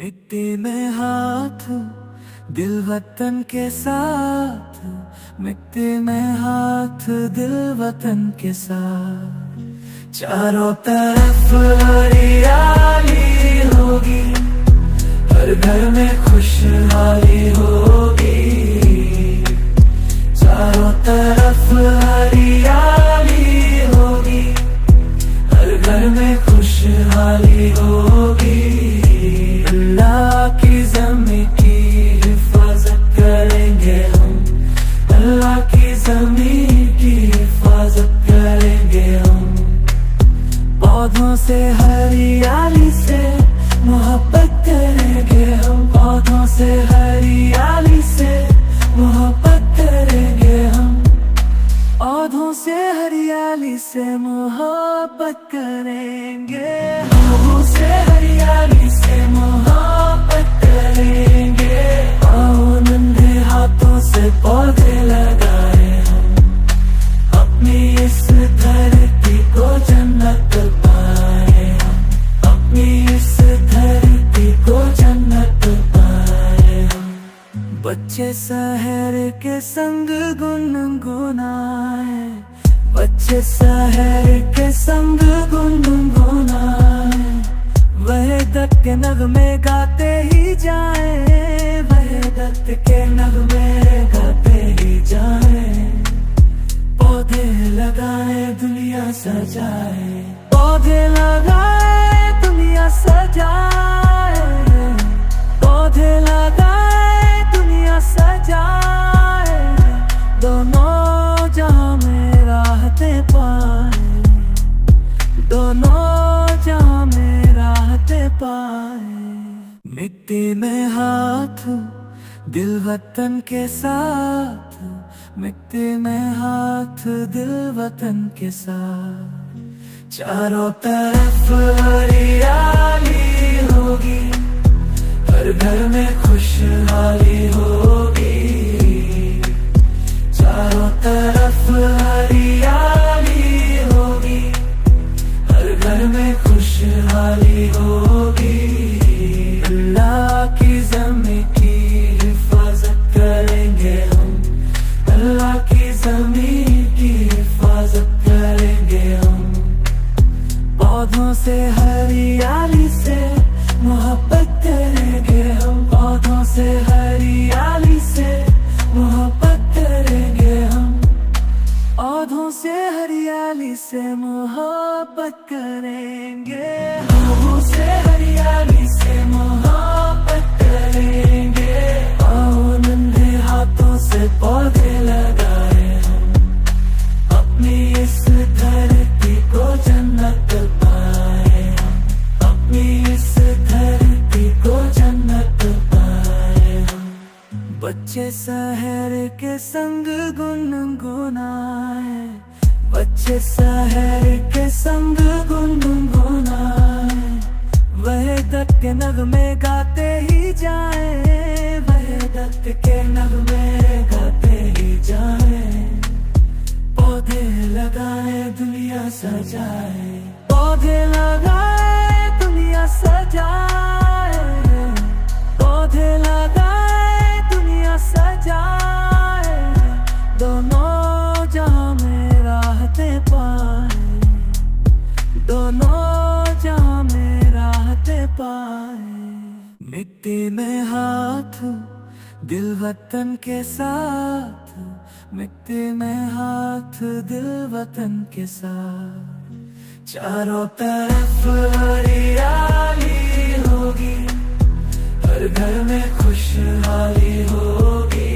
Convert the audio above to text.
मिट्टी में हाथ दिल वतन के साथ, मिट्टी में हाथ दिल वतन के साथ। चारों तरफ हरियाली होगी, हर घर में खुशहाली होगी। चारों तरफ हरियाली होगी, हर घर में खुशहाली होगी। अल्लाह की ज़मीं की हिफाजत करेंगे हम, अल्लाह की ज़मीं की हिफाजत करेंगे हम। पौधों से हरियाली से मोहब्बत करेंगे हम, पौधों से हरियाली से मोहब्बत करेंगे हम। पौधों से हरियाली से मोहब्बत करेंगे, पौधों से हरियाली से मोहब्बत करेंगे। आओ नन्हे हाथों से पौधे लगाए हम, अपनी इस धरती को जन्नत पाए हम, अपनी इस धरती को जन्नत पाए हम। बच्चे शहर के संग गुनगुनाए, बच्चे शहर के संग गुनगुनाए। वहदत के नगमे गाते ही जाए, वहदत के नगमे गाते ही जाए। पौधे लगाए दुनिया सजाए, पौधे लगाए दुनिया सजाए। पौधे लगाए दुनिया सजाए, दोनों जहां में राहतें पाए, दोनों जहां में राहतें पाए। मिट्टी में हाथ दिल वतन के साथ, मिट्टी में हाथ दिल वतन के साथ। चारों तरफ हरियाली होगी, हर घर में खुशहाली होगी। चारों तरफ हरियाली होगी, हर घर में खुशहाली होगी। अल्लाह की ज़मीं की हिफाजत करेंगे हम, अल्लाह की ज़मीं की हिफाजत करेंगे हम। पौधों से हरियाली से मोहब्बत करेंगे हम, पौधों से हरियाली से मोहब्बत करेंगे हम। पौधों से हरियाली से मोहब्बत करेंगे, पौधों से हरियाली से मोहब्बत करेंगे। आओ नन्हे हाथों से पौधे लगाए हम, अपनी इस धरती को जन्नत पाए हम, अपनी इस धरती को जन्नत पाए हम। बच्चे शहर के संग गुनगुनाए, बच्चे शहर के संग गुनगुनाए। वहदत के नगमे गाते ही जाए, वहदत के नगमे गाते ही जाए। पौधे लगाए दुनिया सजाए, पौधे लगाए दुनिया सजाए। पौधे लगाए दुनिया सजाए, दोनों जहां में राहतें पाए, दोनों जहां में राहतें पाए। मिट्टी में हाथ दिल वतन के साथ, मिट्टी में हाथ दिल वतन के साथ। चारों तरफ हरियाली होगी, हर घर में खुशहाली होगी।